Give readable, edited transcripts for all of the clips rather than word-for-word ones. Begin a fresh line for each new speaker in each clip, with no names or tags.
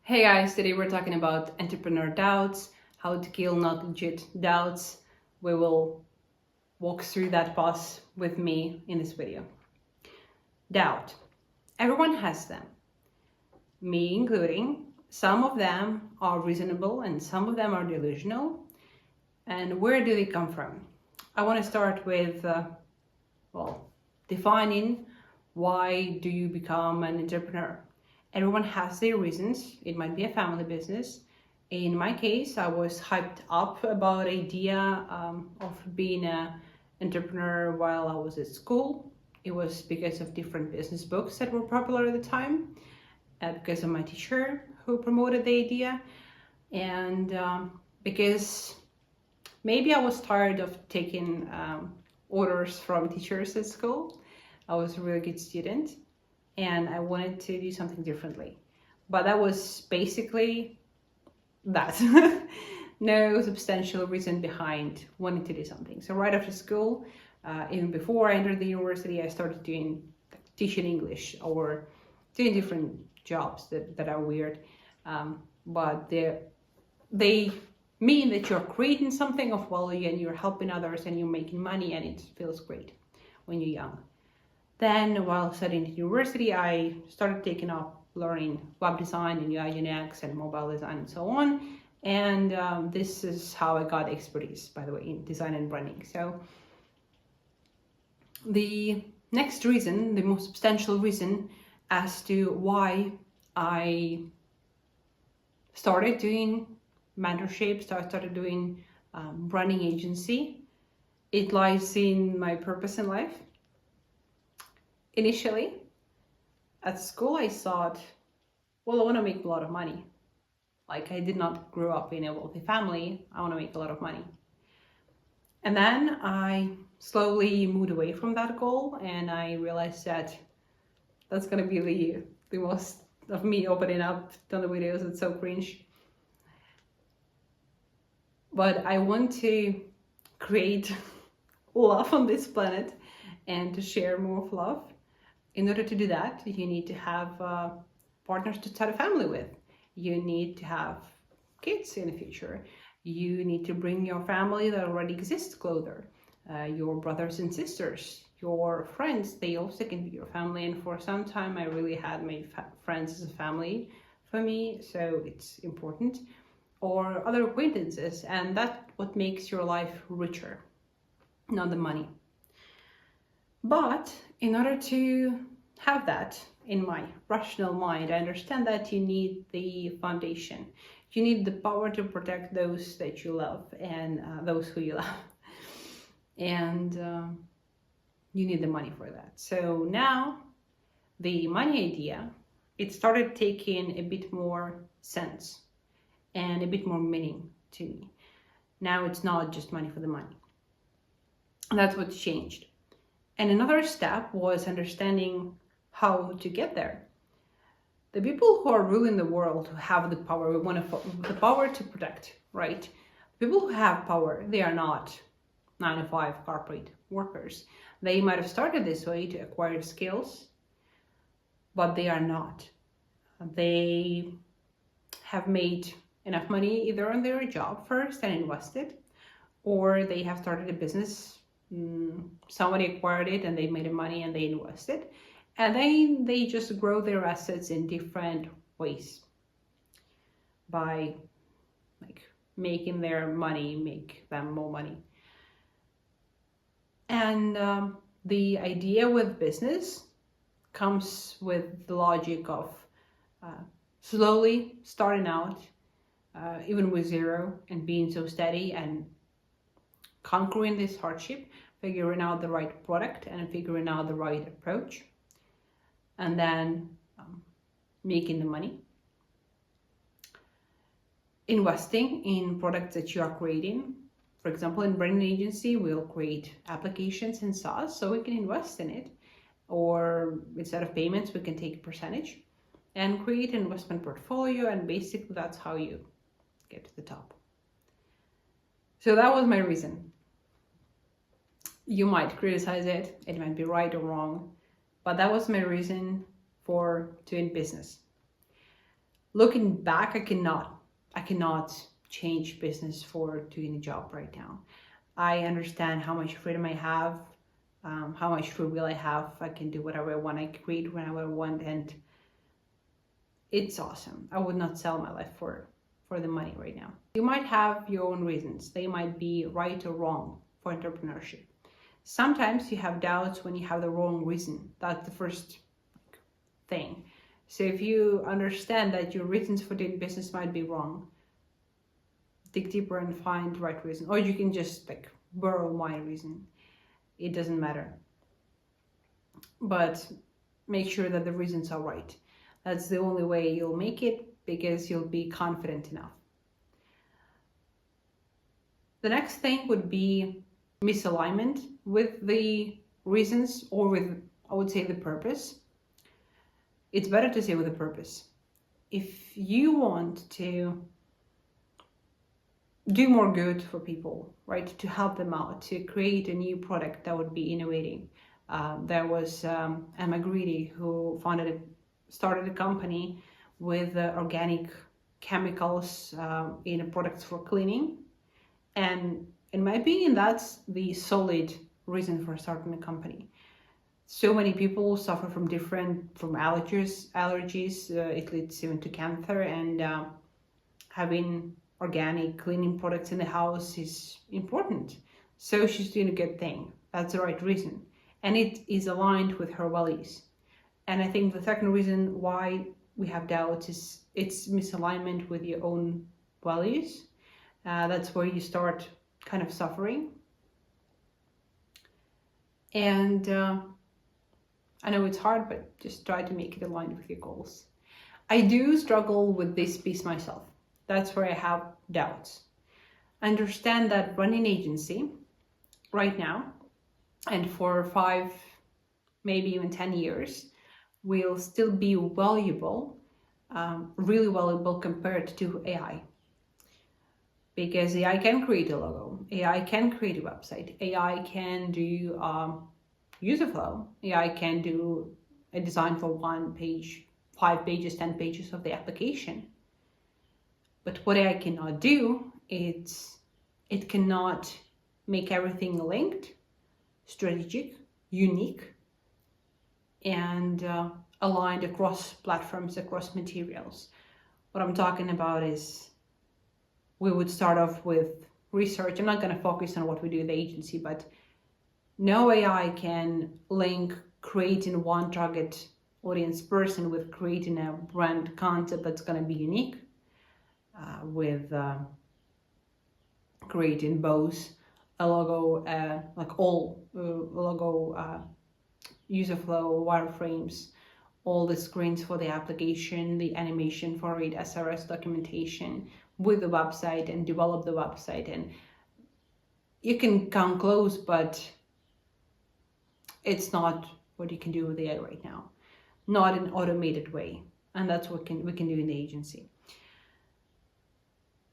Hey guys, today we're talking about entrepreneur doubts, how to kill not legit doubts. We will walk through that path with me in this video. Doubt. Everyone has them, me including. Some of them are reasonable and some of them are delusional. And where do they come from? I want to start with, defining why do you become an entrepreneur. Everyone has their reasons. It might be a family business. In my case, I was hyped up about the idea of being an entrepreneur while I was at school. It was because of different business books that were popular at the time, because of my teacher who promoted the idea, and because maybe I was tired of taking orders from teachers at school. I was a really good student and I wanted to do something differently. But that was basically that. No substantial reason behind wanting to do something. So right after school, even before I entered the university, I started doing teaching English or doing different jobs that are weird. But they mean that you're creating something of value and you're helping others and you're making money, and it feels great when you're young. Then while studying at university, I started taking up learning web design and UI UX and mobile design and so on. And this is how I got expertise, by the way, in design and branding. So the next reason, the most substantial reason as to why I started doing mentorship, so I started doing branding agency, it lies in my purpose in life. Initially, at school, I thought, well, I want to make a lot of money. Like, I did not grow up in a wealthy family. I want to make a lot of money. And then I slowly moved away from that goal, and I realized that that's going to be the most of me opening up on the videos. It's so cringe. But I want to create love on this planet and to share more of love. In order to do that, you need to have partners to start a family with. You need to have kids in the future. You need to bring your family that already exists closer. Your brothers and sisters, your friends, they also can be your family. And for some time, I really had my friends as a family for me, so it's important. Or other acquaintances, and that's what makes your life richer, not the money. But in order to have that in my rational mind, I understand that you need the foundation. You need the power to protect those that you love and those who you love. And you need the money for that. So now the money idea, it started taking a bit more sense and a bit more meaning to me. Now it's not just money for the money. That's what changed. And another step was understanding how to get there. The people who are ruling the world, who have the power, the power to protect, right? People who have power, they are not 9-to-5 corporate workers. They might have started this way to acquire skills, but they are not. They have made enough money either on their job first and invested, or they have started a business. Somebody acquired it and they made money and they invested, and then they just grow their assets in different ways by making their money make them more money. And the idea with business comes with the logic of slowly starting out, even with zero, and being so steady and conquering this hardship, figuring out the right product and figuring out the right approach, and then making the money. Investing in products that you are creating. For example, in branding agency, we'll create applications in SaaS, so we can invest in it. Or instead of payments, we can take a percentage and create an investment portfolio, and basically that's how you get to the top. So that was my reason. You might criticize it, it might be right or wrong, but that was my reason for doing business. Looking back, I cannot change business for doing a job right now. I understand how much freedom I have, how much free will I have. I can do whatever I want. I create whenever I want, and it's awesome. I would not sell my life for the money right now. You might have your own reasons. They might be right or wrong for entrepreneurship. Sometimes you have doubts when you have the wrong reason. That's the first thing. So if you understand that your reasons for doing business might be wrong, dig deeper and find the right reason. Or you can just like borrow my reason. It doesn't matter. But make sure that the reasons are right. That's the only way you'll make it, because you'll be confident enough. The next thing would be misalignment with the reasons, or with, I would say, the purpose. It's better to say with a purpose. If you want to do more good for people, right, to help them out, to create a new product that would be innovating. There was Emma Greedy, who started a company with organic chemicals in products for cleaning. And in my opinion, that's the solid reason for starting a company. So many people suffer from allergies. It leads even to cancer, and having organic cleaning products in the house is important. So she's doing a good thing. That's the right reason. And it is aligned with her values. And I think the second reason why we have doubts is it's misalignment with your own values. That's where you start kind of suffering. And I know it's hard, but just try to make it aligned with your goals. I do struggle with this piece myself. That's where I have doubts. Understand that running an agency right now and for 5, maybe even 10 years will still be valuable, really valuable compared to AI. Because AI can create a logo, AI can create a website, AI can do user flow, AI can do a design for 1 page, 5 pages, 10 pages of the application. But what AI cannot do, it cannot make everything linked, strategic, unique, and aligned across platforms, across materials. What I'm talking about is we would start off with research. I'm not going to focus on what we do in the agency, but no AI can link creating one target audience person with creating a brand concept that's going to be unique, with creating both a logo, like all logo, user flow, wireframes, all the screens for the application, the animation for it, SRS documentation with the website, and develop the website. And you can come close, but it's not what you can do with AI right now, not in an automated way. And that's what we can do in the agency.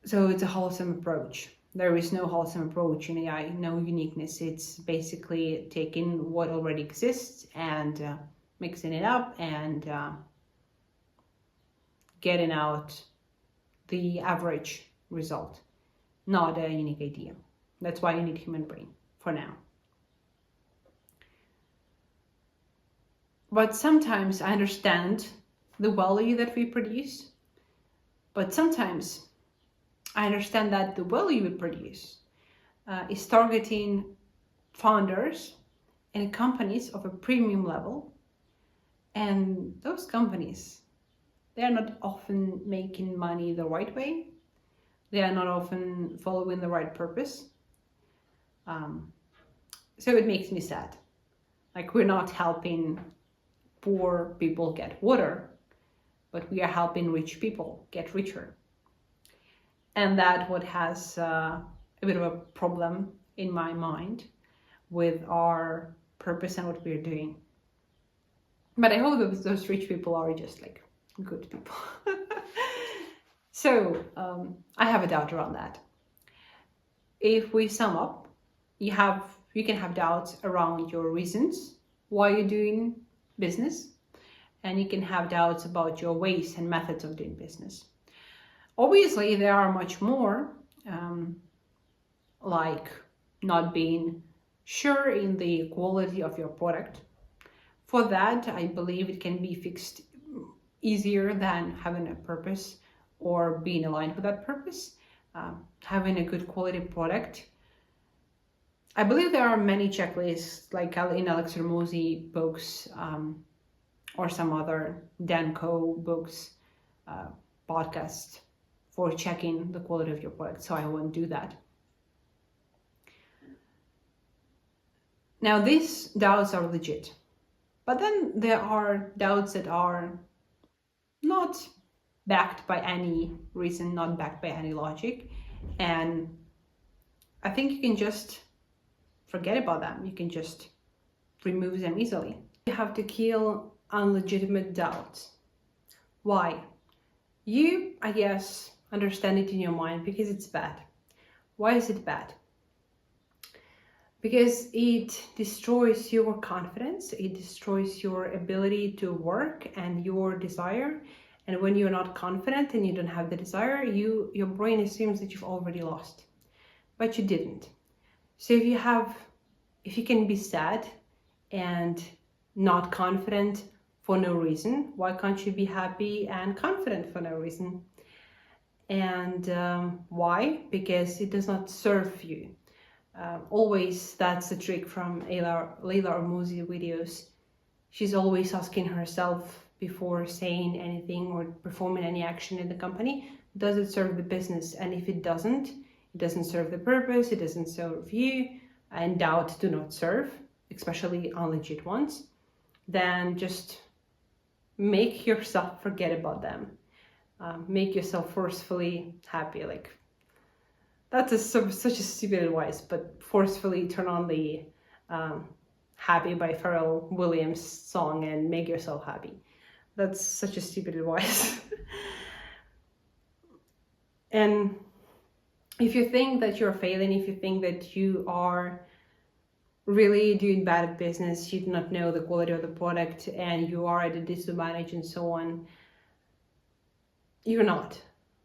So it's a wholesome approach. There is no wholesome approach in AI, no uniqueness. It's basically taking what already exists and mixing it up and getting out the average result, not a unique idea. That's why you need human brain for now. But sometimes I understand the value that we produce, but sometimes I understand that the value we produce is targeting founders and companies of a premium level. And those companies, they are not often making money the right way. They are not often following the right purpose. So it makes me sad. Like, we're not helping poor people get water, but we are helping rich people get richer. And that what has a bit of a problem in my mind with our purpose and what we're doing. But I hope that those rich people are just like good people. So I have a doubt around that. If we sum up, you can have doubts around your reasons why you're doing business, and you can have doubts about your ways and methods of doing business. Obviously, there are much more, like not being sure in the quality of your product. For that, I believe it can be fixed easier than having a purpose or being aligned with that purpose. Having a good quality product. I believe there are many checklists, like in Alex Hormozi books, or some other Danco books, podcast, for checking the quality of your product. So I won't do that. Now, these doubts are legit, but then there are doubts that are not backed by any reason, not backed by any logic, and I think you can just forget about them. You can just remove them easily. You have to kill unlegitimate doubts. Why? You, I guess, understand it in your mind because it's bad. Why is it bad? Because it destroys your confidence, it destroys your ability to work and your desire. And when you're not confident and you don't have the desire, your brain assumes that you've already lost, but you didn't. So if you can be sad and not confident for no reason, why can't you be happy and confident for no reason? And why? Because it does not serve you. Always, that's the trick from Leila Hormozi videos. She's always asking herself before saying anything or performing any action in the company, does it serve the business? And if it doesn't serve the purpose, it doesn't serve you, and doubt do not serve, especially unlegit ones, then just make yourself forget about them. Make yourself forcefully happy. Like, that's such a stupid advice, but forcefully turn on the Happy by Pharrell Williams song and make yourself happy. That's such a stupid advice. And if you think that you're failing, if you think that you are really doing bad at business, you do not know the quality of the product, and you are at a disadvantage and so on, you're not.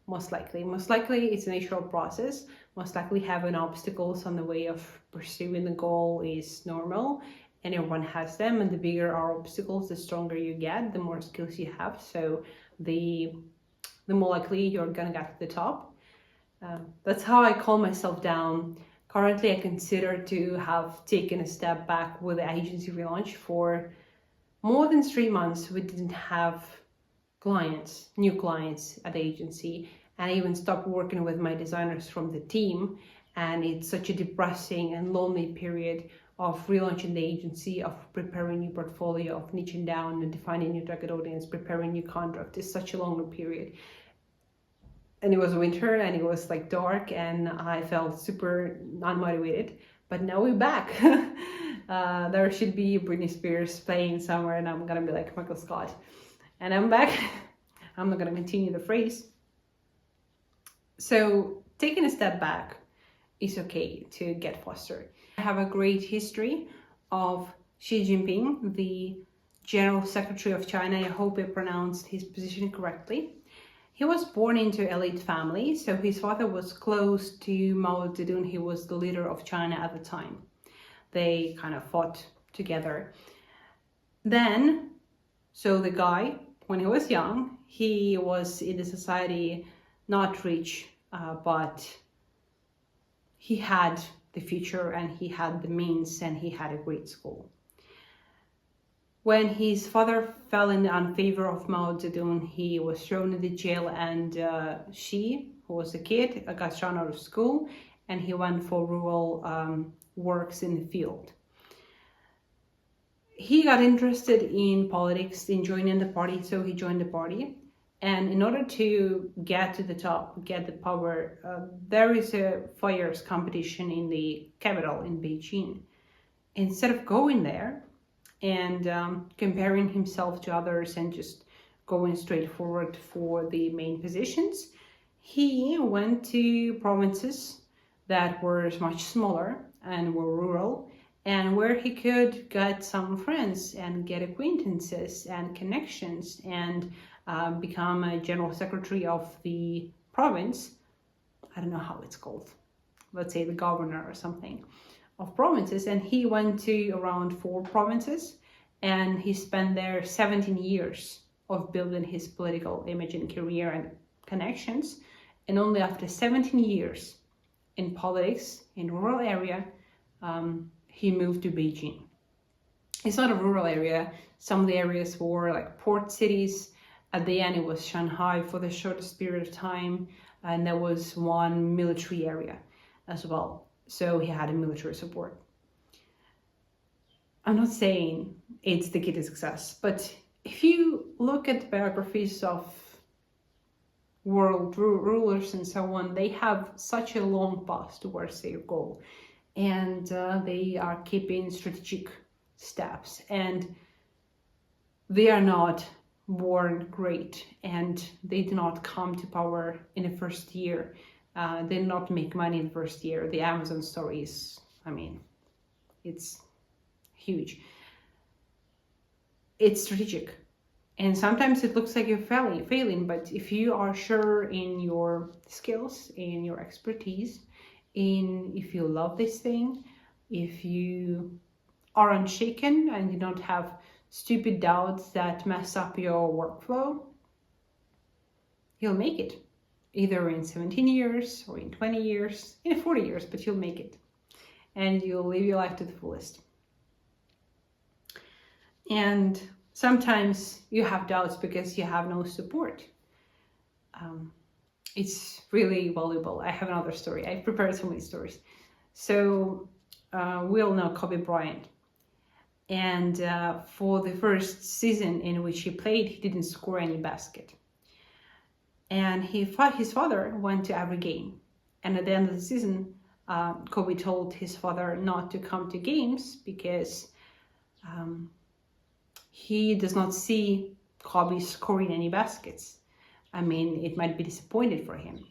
Most likely it's a natural process. Most likely having obstacles on the way of pursuing the goal is normal, and everyone has them. And the bigger our obstacles, the stronger you get, the more skills you have. So the more likely you're gonna get to the top. That's how I calm myself down. Currently, I consider to have taken a step back with the agency relaunch. For more than 3 months, we didn't have new clients at the agency, and I even stopped working with my designers from the team. And it's such a depressing and lonely period of relaunching the agency, of preparing new portfolio, of niching down and defining new target audience, preparing new contract. It's such a longer period. And it was winter and it was like dark and I felt super unmotivated. But now we're back. There should be Britney Spears playing somewhere and I'm gonna be like Michael Scott. And I'm back. I'm not gonna continue the phrase. So taking a step back is okay to get faster. I have a great history of Xi Jinping, the General Secretary of China. I hope I pronounced his position correctly. He was born into an elite family, so his father was close to Mao Zedong. He was the leader of China at the time. They kind of fought together. Then, so the guy, when he was young, he was in the society not rich, but he had the future and he had the means and he had a great school. When his father fell in unfavor of Mao Zedong, he was thrown into jail, and Xi, who was a kid, got thrown out of school, and he went for rural works in the field. He got interested in politics, in joining the party, so he joined the party. And in order to get to the top, get the power, there is a fierce competition in the capital, in Beijing. Instead of going there and comparing himself to others and just going straight forward for the main positions, he went to provinces that were much smaller and were rural, and where he could get some friends and get acquaintances and connections and become a general secretary of the province. I don't know how it's called. Let's say the governor or something of provinces. And he went to around 4 provinces, and he spent there 17 years of building his political image and career and connections. And only after 17 years in politics in rural area, he moved to Beijing. It's not a rural area. Some of the areas were like port cities. At the end, it was Shanghai for the shortest period of time, and there was one military area as well. So he had a military support. I'm not saying it's the key to success, but if you look at the biographies of world rulers and so on, they have such a long path towards their goal, and they are keeping strategic steps, and they are not born great, and they do not come to power in the first year. They do not make money in the first year. The Amazon story is, I mean, it's huge. It's strategic. And sometimes it looks like you're failing, but if you are sure in your skills, in your expertise, if you love this thing, if you are unshaken and you don't have stupid doubts that mess up your workflow, you'll make it. Either in 17 years or in 20 years, in 40 years, but you'll make it. And you'll live your life to the fullest. And sometimes you have doubts because you have no support. It's really valuable. I have another story. I prepared so many stories. So we all know Kobe Bryant. And for the first season in which he played, he didn't score any basket. And his father went to every game. And at the end of the season, Kobe told his father not to come to games because he does not see Kobe scoring any baskets. I mean, it might be disappointed for him.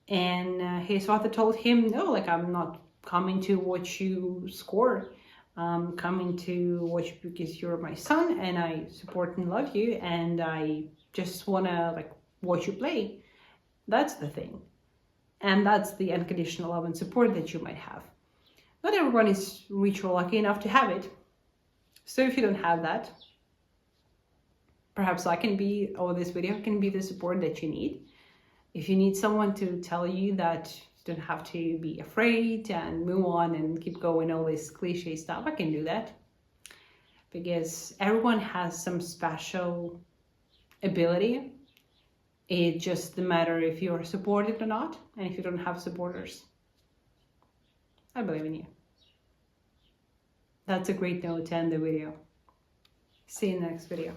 And his father told him, no, like, I'm not coming to watch you score. I'm coming to watch you because you're my son and I support and love you, and I just want to like watch you play. That's the thing. And that's the unconditional love and support that you might have. Not everyone is rich or lucky enough to have it. So if you don't have that, perhaps this video can be the support that you need. If you need someone to tell you that you don't have to be afraid and move on and keep going, all this cliche stuff, I can do that. Because everyone has some special ability. It just matters if you're supported or not, and if you don't have supporters. I believe in you. That's a great note to end the video. See you in the next video.